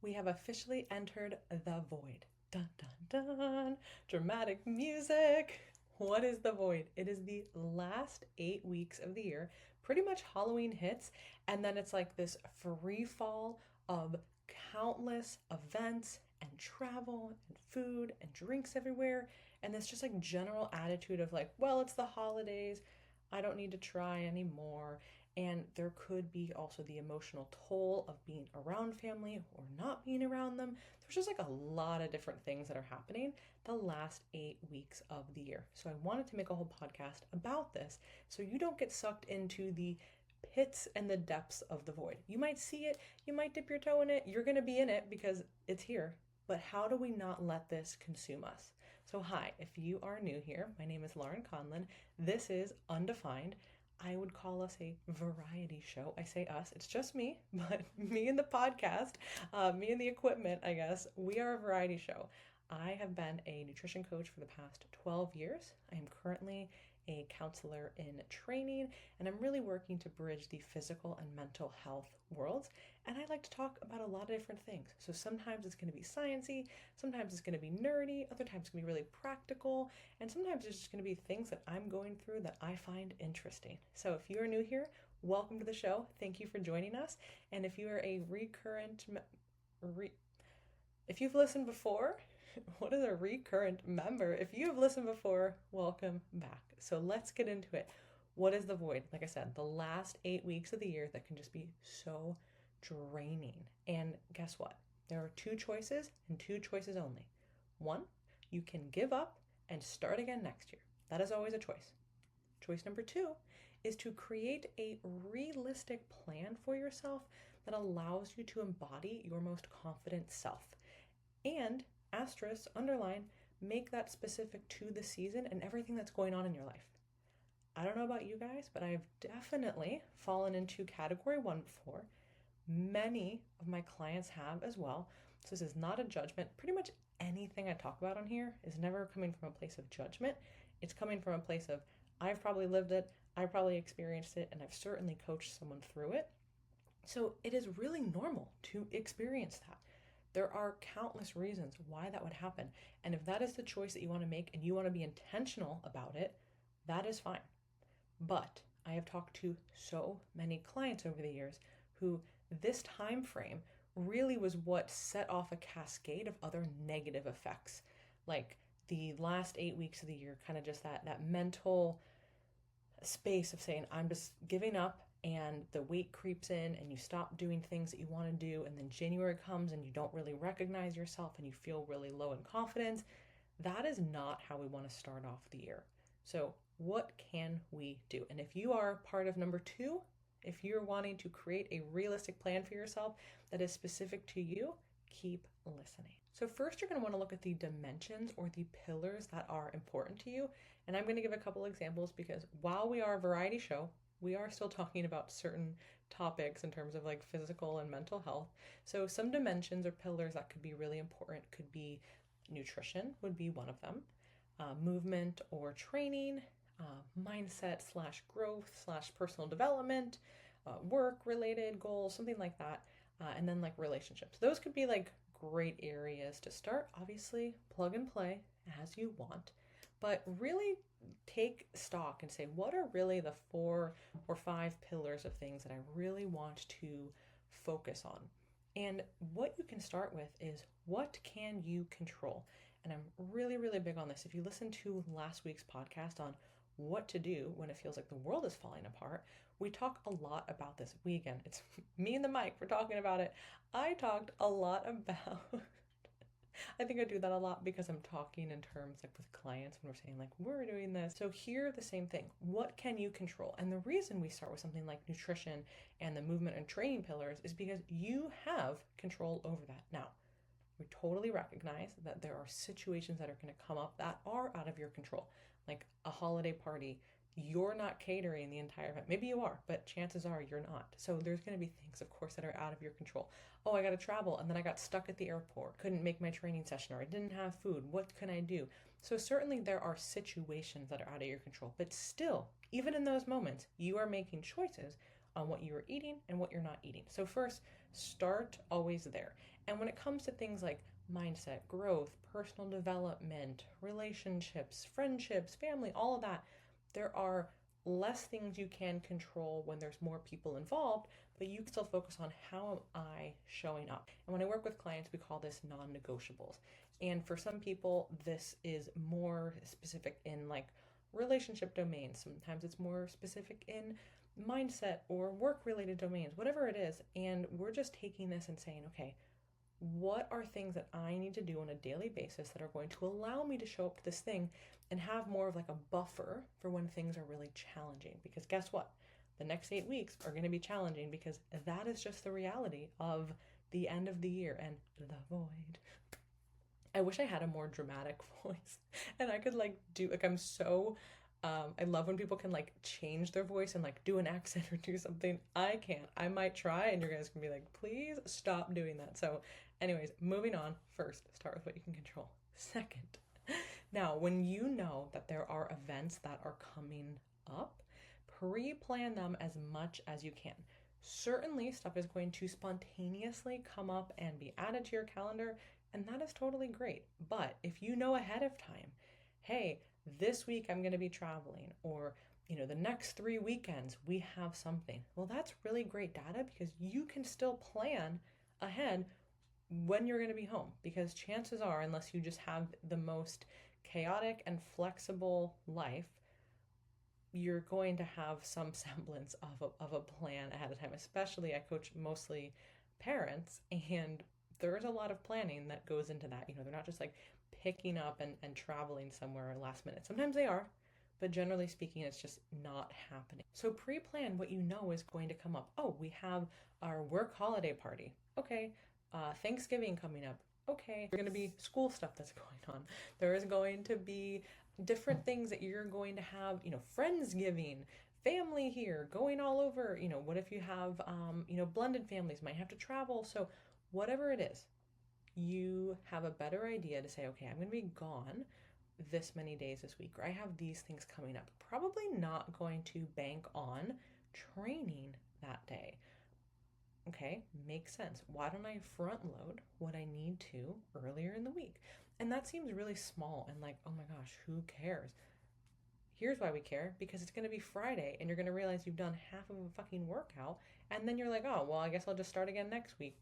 We have officially entered the void. Dun dun dun. Dramatic music. What is the void? It is the last 8 weeks of the year. Pretty much Halloween hits, and then it's like this free fall of countless events and travel and food and drinks everywhere. And this just like general attitude of like, well, it's the holidays. I don't need to try anymore. And there could be also the emotional toll of being around family or not being around them. There's just like a lot of different things that are happening the last 8 weeks of the year. So I wanted to make a whole podcast about this so you don't get sucked into the pits and the depths of the void. You might see it, you might dip your toe in it, you're going to be in it because it's here. But how do we not let this consume us? So, hi, if you are new here, my name is Lauren Conlon. This is Undefined. I would call us a variety show. I say us, it's just me, but me and the podcast, me and the equipment, I guess. We are a variety show. I have been a nutrition coach for the past 12 years. I am currently a counselor in training, and I'm really working to bridge the physical and mental health worlds. And I like to talk about a lot of different things. So sometimes it's going to be sciencey, sometimes it's going to be nerdy, other times it's going to be really practical, and sometimes it's just going to be things that I'm going through that I find interesting. So if you are new here, welcome to the show. Thank you for joining us. And if you are a if you've listened before, what is a recurrent member? If you have listened before, welcome back. So let's get into it. What is the void? Like I said, the last 8 weeks of the year that can just be so draining. And guess what? There are two choices and two choices only. One, you can give up and start again next year. That is always a choice. Choice number two is to create a realistic plan for yourself that allows you to embody your most confident self. And asterisk, underline, make that specific to the season and everything that's going on in your life. I don't know about you guys, but I've definitely fallen into category one before. Many of my clients have as well. So this is not a judgment. Pretty much anything I talk about on here is never coming from a place of judgment. It's coming from a place of, I've probably lived it, I probably experienced it, and I've certainly coached someone through it. So it is really normal to experience that. There are countless reasons why that would happen. And if that is the choice that you want to make and you want to be intentional about it, that is fine. But I have talked to so many clients over the years who this time frame really was what set off a cascade of other negative effects. Like the last 8 weeks of the year, kind of just that mental space of saying, I'm just giving up, and the weight creeps in and you stop doing things that you want to do, and then January comes and you don't really recognize yourself and you feel really low in confidence. That is not how we want to start off the year. So what can we do? And if you are part of number two, if you're wanting to create a realistic plan for yourself that is specific to you, keep listening. So first, you're going to want to look at the dimensions or the pillars that are important to you. And I'm going to give a couple examples because while we are a variety show, we are still talking about certain topics in terms of like physical and mental health. So some dimensions or pillars that could be really important could be nutrition would be one of them, movement or training, mindset slash growth slash personal development, work related goals, something like that. And then like relationships. Those could be like great areas to start. Obviously, plug and play as you want, but really take stock and say, what are really the 4 or 5 pillars of things that I really want to focus on? And what you can start with is, what can you control? And I'm really, really big on this. If you listen to last week's podcast on what to do when it feels like the world is falling apart, we talk a lot about this. We, again, it's me and the mic, we're talking about it. I talked a lot about I think I do that a lot because I'm talking in terms like with clients when we're saying like, we're doing this. So here, the same thing. What can you control? And the reason we start with something like nutrition and the movement and training pillars is because you have control over that. Now, we totally recognize that there are situations that are going to come up that are out of your control, like a holiday party. You're not catering the entire event. Maybe you are, but chances are you're not. So there's going to be things, of course, that are out of your control. Oh, I got to travel and then I got stuck at the airport, couldn't make my training session, or I didn't have food. What can I do? So certainly there are situations that are out of your control, but still, even in those moments, you are making choices on what you are eating and what you're not eating. So first, Start always there. And when it comes to things like mindset, growth, personal development, relationships, friendships, family, all of that, there are less things you can control when there's more people involved, but you can still focus on how am I showing up. And when I work with clients, we call this non-negotiables. And for some people, this is more specific in like relationship domains. Sometimes it's more specific in mindset or work related domains, whatever it is. And we're just taking this and saying, okay, what are things that I need to do on a daily basis that are going to allow me to show up to this thing and have more of like a buffer for when things are really challenging? Because guess what? The next 8 weeks are going to be challenging because that is just the reality of the end of the year and the void. I wish I had a more dramatic voice and I could like do like I'm so I love when people can like change their voice and like do an accent or do something. I can't. I might try and you guys can be like, please stop doing that. So anyways, moving on. First, start with what you can control. Second, now when you know that there are events that are coming up, pre-plan them as much as you can. Certainly stuff is going to spontaneously come up and be added to your calendar, and that is totally great. But if you know ahead of time, hey, this week I'm going to be traveling, or the next 3 weekends we have something. Well, that's really great data because you can still plan ahead when you're going to be home, because chances are, unless you just have the most chaotic and flexible life, you're going to have some semblance of a plan ahead of time. Especially, I coach mostly parents, and there's a lot of planning that goes into that. They're not just like picking up and traveling somewhere last minute. Sometimes they are, but generally speaking, it's just not happening. So pre-plan what you know is going to come up. Oh, we have our work holiday party. Okay. Thanksgiving coming up. Okay. There's going to be school stuff that's going on. There is going to be different things that you're going to have, Friendsgiving, family here, going all over. What if you have, blended families might have to travel. So whatever it is, you have a better idea to say, okay, I'm going to be gone this many days this week, or I have these things coming up. Probably not going to bank on training that day. Okay, makes sense. Why don't I front load what I need to earlier in the week? And that seems really small and like, oh my gosh, who cares? Here's why we care, because it's going to be Friday and you're going to realize you've done half of a fucking workout, and then you're like, oh, well, I guess I'll just start again next week.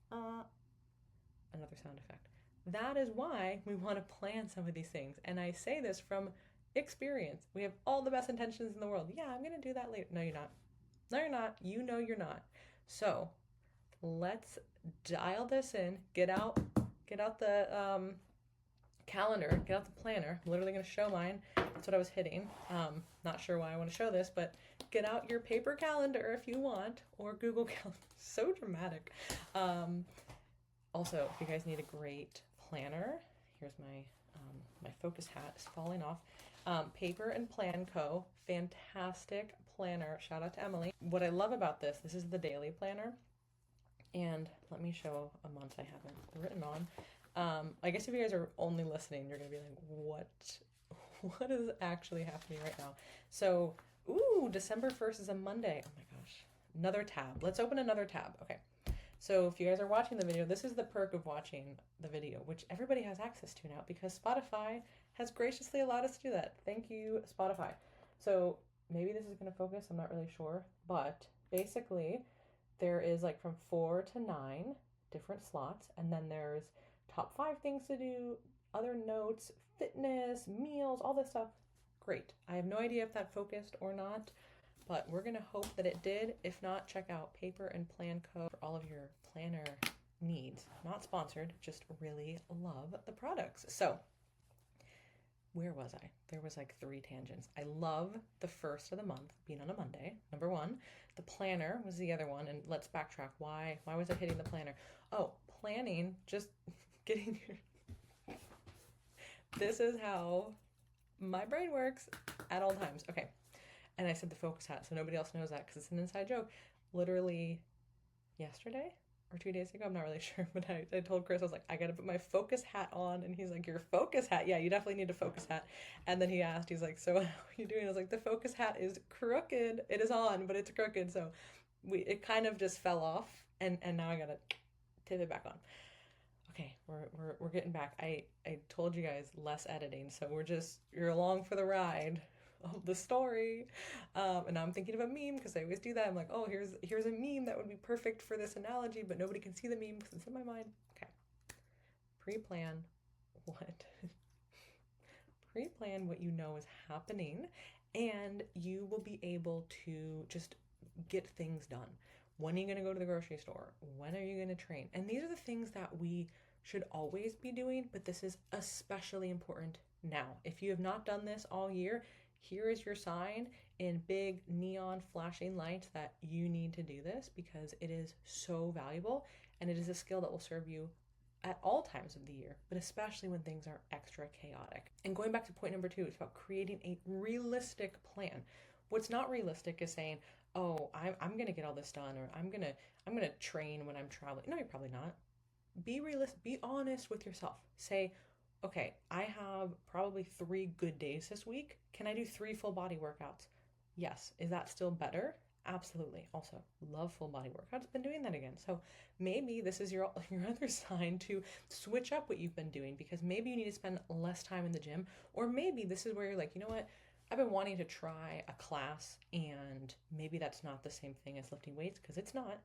Another sound effect. That is why we want to plan some of these things. And I say this from experience. We have all the best intentions in the world. Yeah, I'm going to do that later. No, you're not. No, you're not. You know you're not. So let's dial this in. Get out the calendar, get out the planner. I'm literally going to show mine. That's what I was hitting. Not sure why I want to show this, but get out your paper calendar if you want, or Google Calendar. So dramatic. Also, if you guys need a great planner, here's my focus hat is falling off. Paper and Plan Co. Fantastic planner. Shout out to Emily. What I love about this is the daily planner. And let me show a month I haven't written on. I guess if you guys are only listening, you're going to be like, what is actually happening right now? So, December 1st is a Monday. Oh my gosh. Another tab. Let's open another tab. Okay. So if you guys are watching the video, this is the perk of watching the video, which everybody has access to now because Spotify has graciously allowed us to do that. Thank you, Spotify. So maybe this is going to focus. I'm not really sure. But basically, there is like from 4 to 9 different slots. And then there's top 5 things to do, other notes, fitness, meals, all this stuff. Great. I have no idea if that focused or not, but we're going to hope that it did. If not, check out Paper and Plan Co. for all of your planner needs. Not sponsored, just really love the products. So, where was I? There was like 3 tangents. I love the first of the month being on a Monday, number 1. The planner was the other one, and let's backtrack. Why was I hitting the planner? Oh, planning, just getting your... This is how my brain works at all times. Okay. And I said the focus hat, so nobody else knows that because it's an inside joke. Literally yesterday or 2 days ago, I'm not really sure, but I told Chris, I was like, I gotta put my focus hat on. And he's like, your focus hat? Yeah, you definitely need a focus hat. And then he asked, he's like, so how are you doing? I was like, the focus hat is crooked. It is on, but it's crooked. So it kind of just fell off. And now I gotta tip it back on. Okay, we're getting back. I told you guys less editing, so you're along for the ride of the story. And now I'm thinking of a meme because I always do that. I'm like, oh, here's a meme that would be perfect for this analogy, but nobody can see the meme because it's in my mind. Okay, pre-plan what pre-plan what you know is happening, and you will be able to just get things done. When are you going to go to the grocery store? When are you going to train? And these are the things that we should always be doing, but this is especially important now. If you have not done this all year, here is your sign in big neon flashing lights that you need to do this, because it is so valuable and it is a skill that will serve you at all times of the year, but especially when things are extra chaotic. And going back to point number 2, it's about creating a realistic plan. What's not realistic is saying, oh, I'm gonna get all this done, or I'm gonna train when I'm traveling. No, you're probably not. Be realistic, be honest with yourself. Say, okay, I have probably 3 good days this week. Can I do 3 full body workouts? Yes. Is that still better? Absolutely. Also, love full body workouts. Been doing that again. So maybe this is your other sign to switch up what you've been doing, because maybe you need to spend less time in the gym, or maybe this is where you're like, you know what? I've been wanting to try a class, and maybe that's not the same thing as lifting weights, because it's not.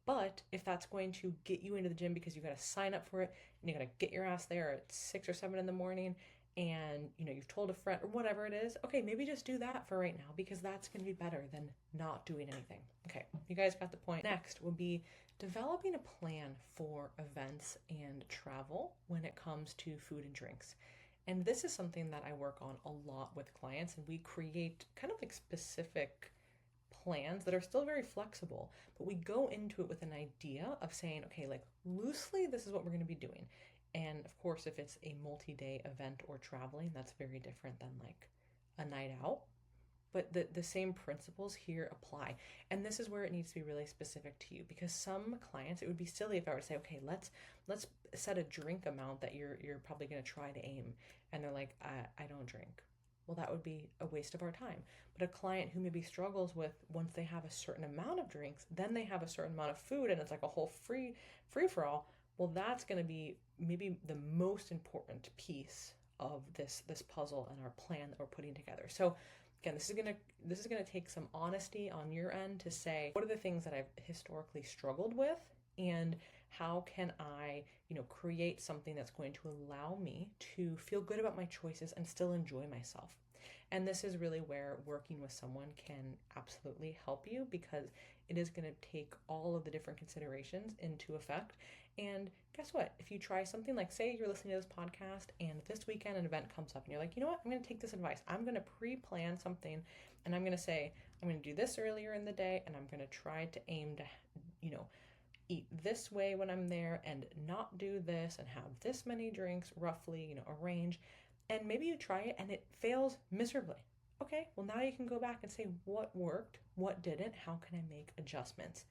But if that's going to get you into the gym because you got to sign up for it and you got to get your ass there at 6 or 7 in the morning, and you've told a friend or whatever it is, okay, maybe just do that for right now, because that's going to be better than not doing anything. Okay, you guys got the point. Next would be developing a plan for events and travel when it comes to food and drinks. And this is something that I work on a lot with clients, and we create kind of like specific plans that are still very flexible, but we go into it with an idea of saying, okay, like loosely, this is what we're going to be doing. And of course, if it's a multi-day event or traveling, that's very different than like a night out. But the same principles here apply. And this is where it needs to be really specific to you, because some clients, it would be silly if I were to say, okay, let's set a drink amount that you're probably going to try to aim. And they're like, I don't drink. Well, that would be a waste of our time. But a client who maybe struggles with, once they have a certain amount of drinks, then they have a certain amount of food, and it's like a whole free for all. Well, that's going to be maybe the most important piece of this puzzle and our plan that we're putting together. So again, this is gonna take some honesty on your end to say, what are the things that I've historically struggled with, and how can I, create something that's going to allow me to feel good about my choices and still enjoy myself. And this is really where working with someone can absolutely help you, because it is going to take all of the different considerations into effect. And guess what? If you try something, like say you're listening to this podcast and this weekend an event comes up and you're like, you know what? I'm going to take this advice. I'm going to pre-plan something, and I'm going to say, I'm going to do this earlier in the day, and I'm going to try to aim to, eat this way when I'm there and not do this and have this many drinks roughly, a range. And maybe you try it and it fails miserably. Okay, well now you can go back and say what worked, what didn't, how can I make adjustments?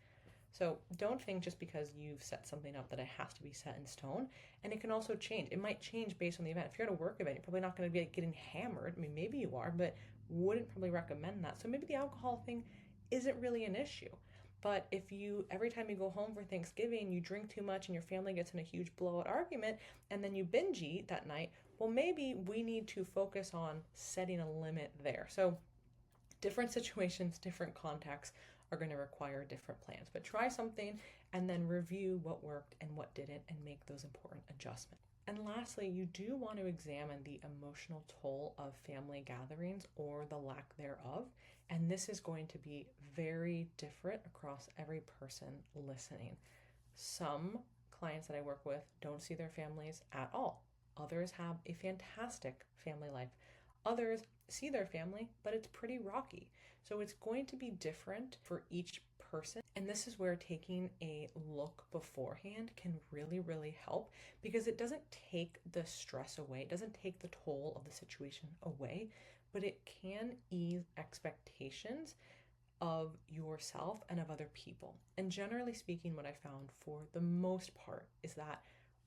So don't think just because you've set something up that it has to be set in stone. And it can also change. It might change based on the event. If you're at a work event, you're probably not going to be getting hammered. I mean, maybe you are, but wouldn't probably recommend that. So maybe the alcohol thing isn't really an issue. But if you, every time you go home for Thanksgiving, you drink too much and your family gets in a huge blowout argument, and then you binge eat that night, well, maybe we need to focus on setting a limit there. So different situations, different contexts are going to require different plans. But try something and then review what worked and what didn't, and make those important adjustments. And lastly, you do want to examine the emotional toll of family gatherings or the lack thereof. And this is going to be very different across every person listening. Some clients that I work with don't see their families at all. Others have a fantastic family life. Others see their family, but it's pretty rocky. So it's going to be different for each person. And this is where taking a look beforehand can really, really help, because it doesn't take the stress away. It doesn't take the toll of the situation away, but it can ease expectations of yourself and of other people. And generally speaking, what I found for the most part is that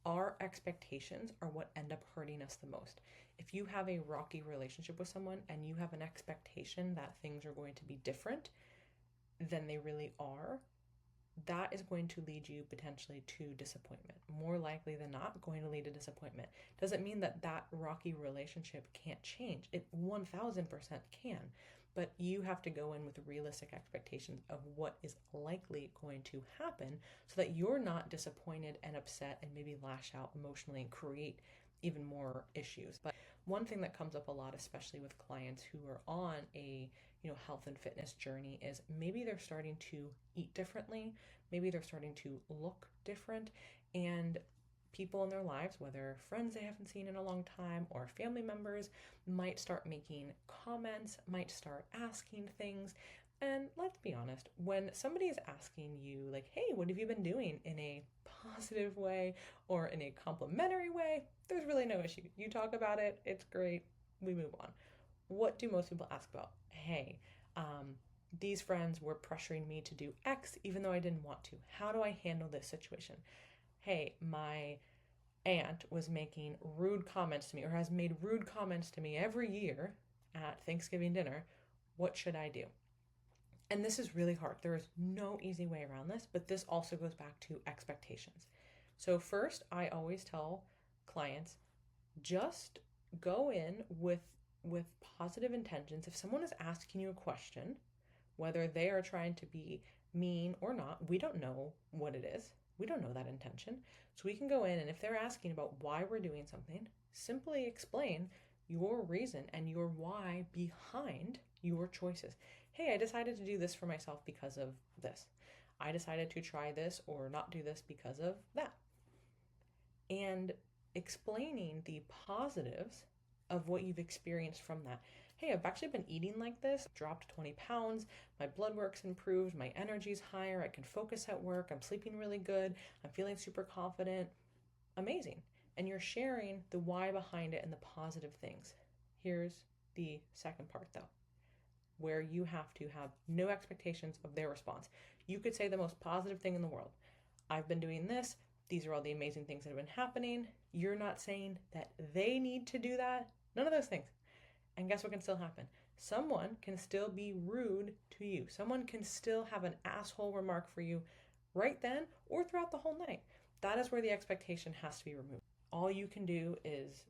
our expectations are what end up hurting us the most. If you have a rocky relationship with someone and you have an expectation that things are going to be different than they really are, that is going to lead you potentially to disappointment. More likely than not, going to lead to disappointment. Doesn't mean that that rocky relationship can't change. It 1000% can. But you have to go in with realistic expectations of what is likely going to happen so that you're not disappointed and upset and maybe lash out emotionally and create even more issues. But one thing that comes up a lot, especially with clients who are on a health and fitness journey, is maybe they're starting to eat differently, maybe they're starting to look different, and people in their lives, whether friends they haven't seen in a long time or family members, might start making comments, might start asking things. And let's be honest, when somebody is asking you, like, hey, what have you been doing, in a positive way or in a complimentary way, there's really no issue. You talk about it, it's great, we move on. What do most people ask about? Hey, these friends were pressuring me to do X even though I didn't want to. How do I handle this situation? Hey, my aunt was making rude comments to me, or has made rude comments to me every year at Thanksgiving dinner. What should I do? And this is really hard. There is no easy way around this, but this also goes back to expectations. So first, I always tell clients, just go in with positive intentions. If someone is asking you a question, whether they are trying to be mean or not, we don't know what it is. We don't know that intention. So we can go in, and if they're asking about why we're doing something, simply explain your reason and your why behind your choices. Hey, I decided to do this for myself because of this. I decided to try this or not do this because of that. And explaining the positives of what you've experienced from that. Hey, I've actually been eating like this, dropped 20 pounds, my blood work's improved, my energy's higher, I can focus at work, I'm sleeping really good, I'm feeling super confident. Amazing. And you're sharing the why behind it and the positive things. Here's the second part though, where you have to have no expectations of their response. You could say the most positive thing in the world. I've been doing this. These are all the amazing things that have been happening. You're not saying that they need to do that. None of those things. And guess what can still happen? Someone can still be rude to you. Someone can still have an asshole remark for you right then or throughout the whole night. That is where the expectation has to be removed. All you can do is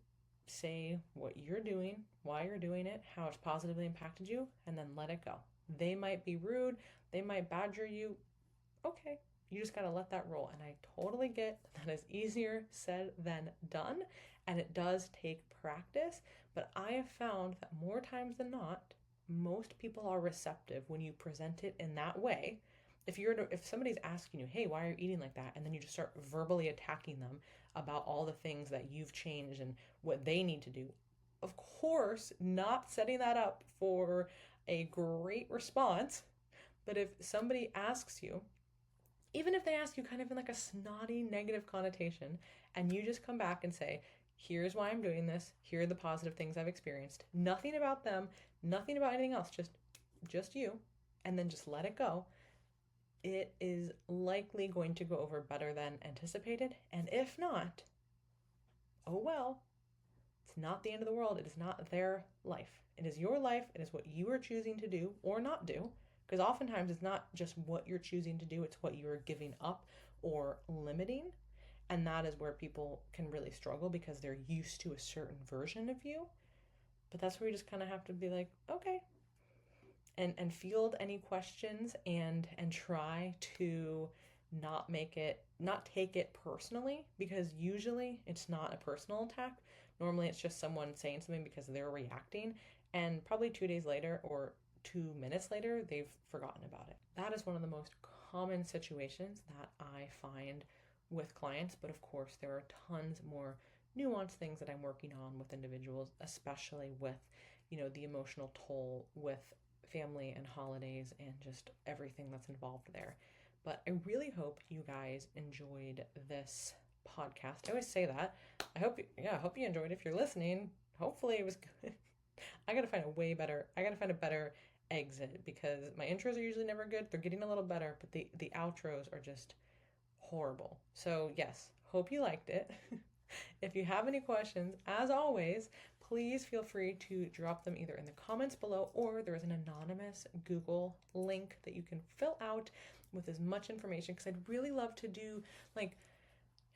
say what you're doing, why you're doing it, how it's positively impacted you, and then let it go. They might be rude, they might badger you. Okay, you just gotta let that roll. And I totally get that is easier said than done, and it does take practice, but I have found that more times than not, most people are receptive when you present it in that way. If somebody's asking you, hey, why are you eating like that? And then you just start verbally attacking them about all the things that you've changed and what they need to do. Of course, not setting that up for a great response. But if somebody asks you, even if they ask you kind of in like a snotty negative connotation, and you just come back and say, here's why I'm doing this, here are the positive things I've experienced, nothing about them, nothing about anything else, just you, and then just let it go, it is likely going to go over better than anticipated. And if not, oh well, it's not the end of the world. It is not their life. It is your life. It is what you are choosing to do or not do. Because oftentimes it's not just what you're choosing to do, it's what you are giving up or limiting. And that is where people can really struggle because they're used to a certain version of you. But that's where you just kind of have to be like, okay, and field any questions and try to not take it personally, because usually it's not a personal attack. Normally it's just someone saying something because they're reacting, and probably 2 days later or 2 minutes later they've forgotten about it. That is one of the most common situations that I find with clients, but of course there are tons more nuanced things that I'm working on with individuals, especially with the emotional toll with family and holidays and just everything that's involved there. But I really hope you guys enjoyed this podcast. I always say that. I hope you enjoyed it. If you're listening, hopefully it was good. I gotta find a better exit, because my intros are usually never good. They're getting a little better, but the outros are just horrible. So yes, hope you liked it. If you have any questions, as always, please feel free to drop them either in the comments below, or there is an anonymous Google link that you can fill out with as much information, because I'd really love to do like,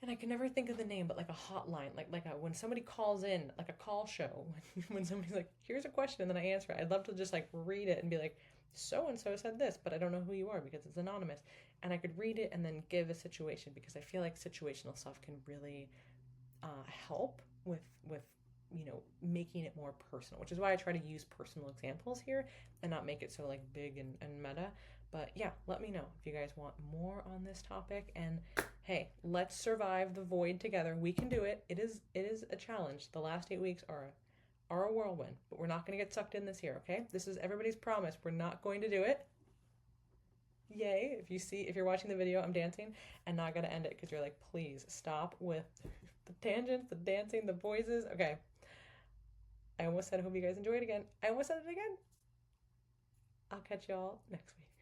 and I can never think of the name, but like a hotline, when somebody calls in, like a call show, when somebody's like, here's a question, and then I answer it. I'd love to just like read it and be like, so and so said this, but I don't know who you are because it's anonymous. And I could read it and then give a situation, because I feel like situational stuff can really help with making it more personal, which is why I try to use personal examples here and not make it so like big and meta. But yeah, let me know if you guys want more on this topic. And hey, let's survive the void together. We can do it. It is a challenge. The last 8 weeks are a whirlwind, but we're not going to get sucked in this year. Okay, this is everybody's promise. We're not going to do it. Yay. If you're watching the video, I'm dancing, and not gonna end it because you're like, please stop with the tangents, the dancing, the voices. Okay, I almost said I hope you guys enjoy it again. I almost said it again. I'll catch y'all next week.